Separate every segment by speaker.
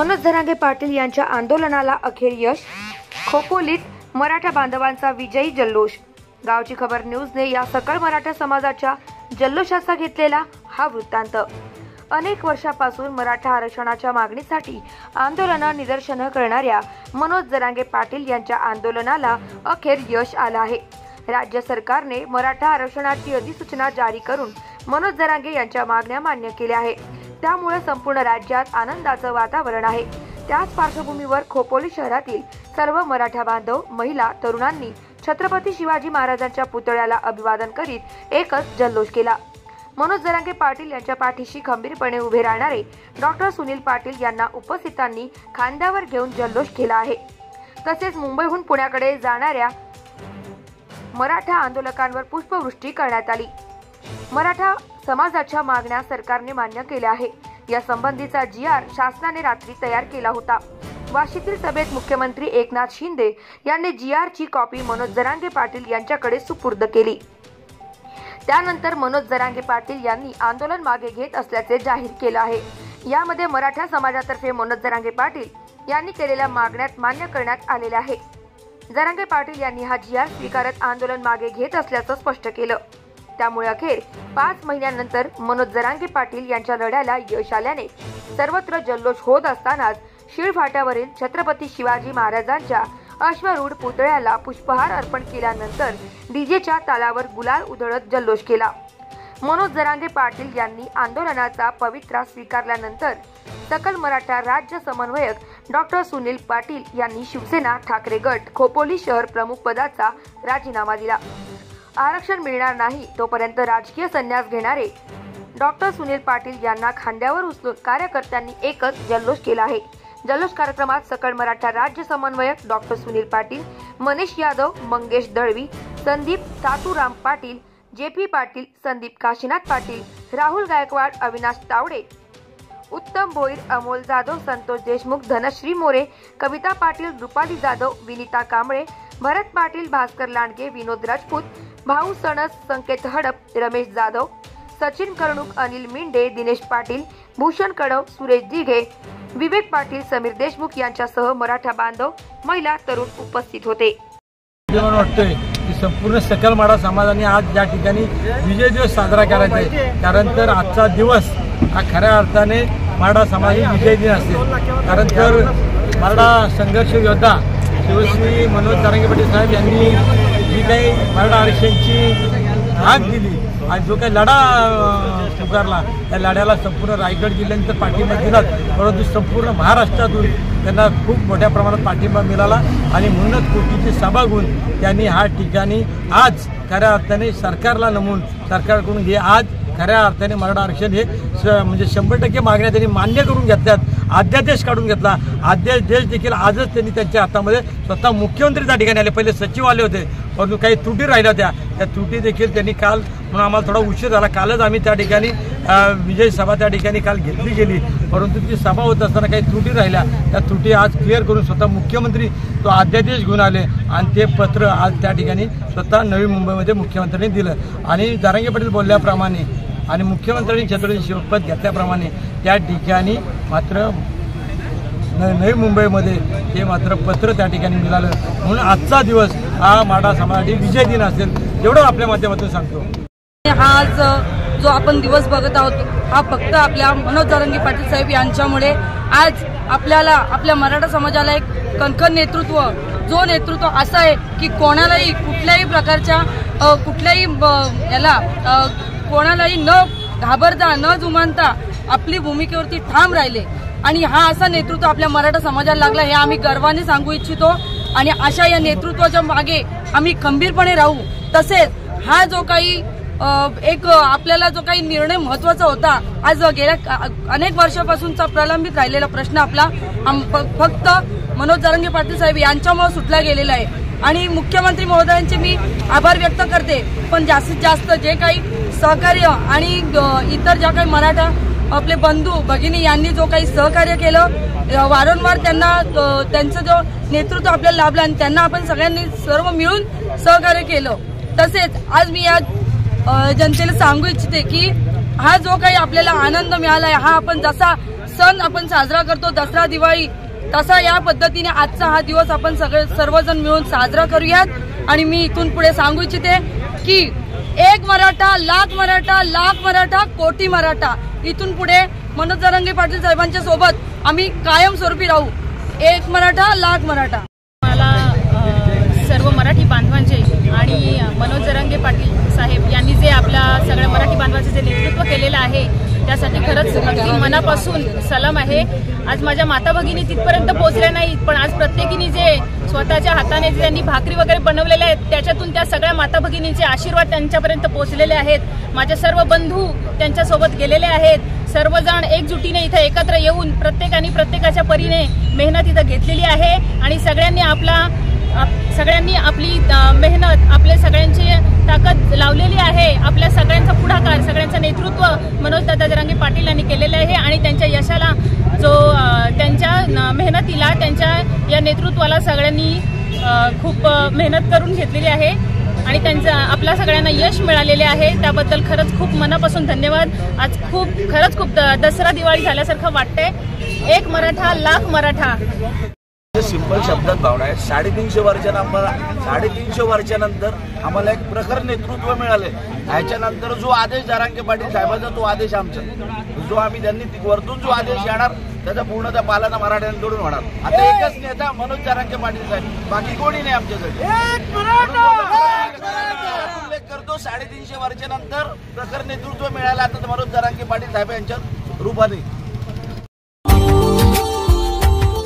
Speaker 1: मनोज जरांगे पाटील यांच्या आंदोलनाला अखेर यश, खोपोलीत मराठा बांधवांचा विजयी जल्लोष। गावची खबर न्यूजने या सकल मराठा समाजाच्या जल्लोषाचा घेतलेला हा वृत्तांत। अनेक वर्षापासून मराठा आरक्षणाच्या मागणीसाठी आंदोलन निदर्शनं करणाऱ्या मनोज जरांगे पाटील यांच्या आंदोलनाला अखेर यश आलं आहे। राज्य सरकारने मराठा आरक्षणाची अधिसूचना जारी करून मनोज जरांगे यांच्या मागण्या मान्य केल्या आहे। त्यामुळे संपूर्ण राज्यात आनंदाचं वातावरण आहे। त्याच पार्श्वभूमीवर खोपोली शहरातील सर्व मराठा बांधव, महिला, तरुणांनी छत्रपती शिवाजी महाराजांच्या पुतळ्याला अभिवादन करीत एकच जल्लोष केला। मनोज जरांगे पाटील यांच्या पाठीशी खंबीरपणे उभे राहणारे डॉक्टर सुनील पाटील यांना उपस्थितांनी खांद्यावर घेऊन जल्लोष केला आहे। तसेच मुंबईहून पुण्याकडे जाणाऱ्या मराठा आंदोलकांवर पुष्पवृष्टी करण्यात आली। मराठा समाजाच्या मागण्या सरकारने मान्य केल्या आहे। या संबंधीचा GR शासनाने रात्री तयार केला होता। वाशीतील सभेत मुख्यमंत्री एकनाथ शिंदे यांनी GR ची कॉपी मनोज जरांगे पाटील यांच्याकडे सुपूर्द केली। त्यानंतर मनोज जरांगे पाटील यांनी आंदोलन मागे घेत असल्याचे जाहीर केले आहे। यामध्ये मराठा समाजातर्फे मनोज जरांगे पाटील यांनी केलेल्या मागण्या मान्य करण्यात आलेल्या आहे। जरांगे पाटील यांनी हा GR स्वीकारत आंदोलन मागे घेत असल्याचं स्पष्ट केलं। त्यामुळे अखेर 5 महिन्यांनंतर मनोज जरांगे पाटील यांच्या लढ्याला यश आल्याने सर्वत्र जल्लोष होत असतानाच शीळ फाट्यावरील छत्रपती शिवाजी महाराजांच्या अश्वारूढ पुतळ्याला पुष्पहार अर्पण केल्यानंतर डीजेच्या तालावर गुलाल उधळत जल्लोष केला। मनोज जरांगे पाटील यांनी आंदोलनाचा पवित्रा स्वीकारल्यानंतर सकल मराठा राज्य समन्वयक डॉक्टर सुनील पाटील यांनी शिवसेना ठाकरे गट खोपोली शहर प्रमुख पदाचा राजीनामा दिला। आरक्षण मिळणार नाही तोपर्यंत राजकीय संन्यास घेणारे डॉक्टर सुनील पाटील यांना खांद्यावर उचलून कार्यकर्त्यांनी एकच जल्लोष केला आहे। जल्लोष कार्यक्रमात सकल मराठा राज्य समन्वयक डॉक्टर सुनील पाटील, मनीष यादव, मंगेश दळवी, संदीप तातूराम पाटील, JP पाटील, संदीप काशीनाथ पाटील, राहुल गायकवाड, अविनाश तावडे, उत्तम भोईर, अमोल जाधव, संतोष देशमुख, धनश्री मोरे, कविता पाटील, रुपाली जाधव, विनीता कांबळे, भरत पाटील, भास्कर लांडगे, विनोद राजपूत, भाऊ सणस, संकेत हडप, रमेश जाधव, सचिन कर्णुक, अनिल मिंडे, दिनेश पाटील, भूषण कडव, सुरेश दिघे, विवेक पाटील, समीर देशमुख यांच्यासह मराठा बांधव, महिला, तरुण उपस्थित होते।
Speaker 2: वाटतोय की संपूर्ण सकल मराठा समाजाने आज या ठिकाणी विजय दिवस साजरा करायचा आहे। कारण तर आजचा दिवस हा खऱ्या अर्थाने मराठा समाजाचा विजय दिन असेल। कारण तर मराठा संघर्ष योद्धा शिवश्री मनोज जरांगे पाटील साहेब यांनी जी काही मराठा आरक्षणाची हाक दिली, आज जो काही लढा पुकारला, त्या लढ्याला संपूर्ण रायगड जिल्ह्याचा पाठिंबा दिला, परंतु संपूर्ण महाराष्ट्रातून त्यांना खूप मोठ्या प्रमाणात पाठिंबा मिळाला आणि म्हणूनच कोटीची सभा घेऊन त्यांनी हा ठिकाणी आज खऱ्या अर्थाने सरकारला नमून सरकारकडून हे आज खऱ्या अर्थाने मराठा आरक्षण हे म्हणजे 100% मागण्या त्यांनी मान्य करून घेतल्यात। अध्यादेश काढून घेतला। अध्यादेश देखील आजच त्यांनी त्यांच्या हातामध्ये स्वतः मुख्यमंत्री त्या ठिकाणी आले। पहिले सचिव आले होते, परंतु काही त्रुटी राहिल्या होत्या, त्या त्रुटी देखील त्यांनी काल, म्हणून आम्हाला थोडा उशीर झाला, कालच आम्ही त्या ठिकाणी विजय सभा त्या ठिकाणी काल घेतली गेली, परंतु ती सभा होत असताना काही त्रुटी राहिल्या, त्या त्रुटी आज क्लिअर करून स्वतः मुख्यमंत्री तो अध्यादेश घेऊन आले आणि ते पत्र आज त्या ठिकाणी स्वतः नवी मुंबईमध्ये मुख्यमंत्र्यांनी दिलं। आणि जरांगे पाटील बोलल्याप्रमाणे आणि मुख्यमंत्र्यांनी छत्रपती शपथ घेतल्याप्रमाणे त्या ठिकाणी मात्र नवी मुंबईमध्ये हे मात्र पत्र त्या ठिकाणी मिळालं। म्हणून आजचा दिवस हा मराठा समाजासाठी विजय दिन असेल एवढं आपल्या माध्यमातून सांगतो।
Speaker 3: हा आज जो आपण दिवस बघत आहोत हा फक्त आपल्या मनोज जरांगे पाटील साहेब यांच्यामुळे आज आपल्याला आपल्या मराठा समाजाला एक कणखर नेतृत्व, जो नेतृत्व असं आहे की कोणालाही कुठल्याही प्रकारच्या कुठल्याही कोणालाही न घाबरता न जुमानता आपली भूमिकेवरती ठाम राहिले आणि हा असा नेतृत्व आपल्या मराठा समाजाला लागला हे आम्ही गर्वाने सांगू इच्छितो। आणि अशा या नेतृत्वाच्या मागे आम्ही खंबीरपणे राहू। तसेच हा जो काही एक आपल्याला जो काही निर्णय महत्त्वाचा होता, आज गेल्या अनेक वर्षापासूनचा प्रलंबित राहिलेला प्रश्न आपला फक्त मनोज जरांगे पाटील साहेब यांच्यामुळे सुटला गेलेला आहे आणि मुख्यमंत्री महोदयांचे मी आभार व्यक्त करते। पण जास्तीत जास्त जे काही सहकार्य आणि इतर ज्या काही मराठा आपले बंधू भगिनी यांनी जो काही सहकार्य केलं, वारंवार त्यांचं जो नेतृत्व आपल्याला लाभलं आणि त्यांना आपण सगळ्यांनी सर्व मिळून सहकार्य केलं। तसेच आज मी या जनतेला सांगू इच्छिते की हा जो काही आपल्याला आनंद मिळाला आहे, हा आपण जसा सण आपण साजरा करतो दसरा दिवाळी, तसा या पद्धतीने आजचा हा दिवस आपण सर्वजण मिळून साजरा करूयात। आणि मी इथून पुढे सांगू इच्छिते की एक मराठा, लाख मराठा, लाख मराठा, कोटी मराठा। इथून पुढे मनोज जरांगे पाटील साहेबांच्या सोबत आम्ही कायमस्वरूपी राहू। एक मराठा, लाख मराठा।
Speaker 4: मला सर्व मराठी बांधवांचे आणि मनोज जरांगे पाटील साहेब यांनी जे आपल्या सगळ्या मराठी बांधवांचे जे नेतृत्व केलेलं आहे त्यासाठी खरंच अगदी मनापासून सलाम आहे। आज माझ्या माता भगिनी तिथपर्यंत पोहोचल्या नाहीत, पण आज प्रत्येकीने जे स्वतःच्या हाताने जे त्यांनी भाकरी वगैरे बनवलेल्या आहेत त्याच्यातून त्या सगळ्या माता भगिनींचे आशीर्वाद त्यांच्यापर्यंत पोहोचलेले आहेत। माझे सर्व बंधू त्यांच्यासोबत गेलेले आहेत। सर्वजण एकजुटीने इथे एकत्र येऊन प्रत्येकाने प्रत्येकाच्या परीने मेहनत इथं घेतलेली आहे आणि सगळ्यांनी आपली मेहनत, आपले सगळ्यांची ताकद लावलेली आहे। आपल्या सगळ्यांचा पुढाकार, सगळ्यांचं नेतृत्व मनोजदादा जरांगे पाटील यांनी केलेले आहे आणि त्यांच्या यशाला त्यांच्या मेहनतीला, त्यांच्या या नेतृत्वाला सगळ्यांनी खूप मेहनत करून घेतलेली आहे आणि त्यांचं आपल्या सगळ्यांना यश मिळालेले आहे। त्याबद्दल खरंच खूप मनापासून धन्यवाद। आज खरंच खूप दसरा दिवाळी झाल्यासारखं वाटतंय। एक मराठा, लाख मराठा।
Speaker 5: सिंपल शब्दात भावना आहे। 350 वर्षानंतर आम्हाला एक प्रखर नेतृत्व मिळाले। ह्याच्यानंतर जो आदेश जरांगे पाटील साहेबांचा, तो आदेश आमचा, जो आम्ही त्यांनी वरतून जो आदेश येणार त्याचा पूर्णतः पालना मराठ्यांकडून होणार। आता एकच नेता मनोज जरांगे पाटील साहेब, बाकी कोणी नाही आमच्यासाठी। उल्लेख करतो 350 वर्षानंतर प्रखर नेतृत्व मिळालं आता मनोज जरांगे पाटील साहेब यांच्या रूपाने।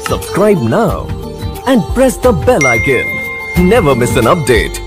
Speaker 6: Subscribe now and press the bell icon. Never miss an update.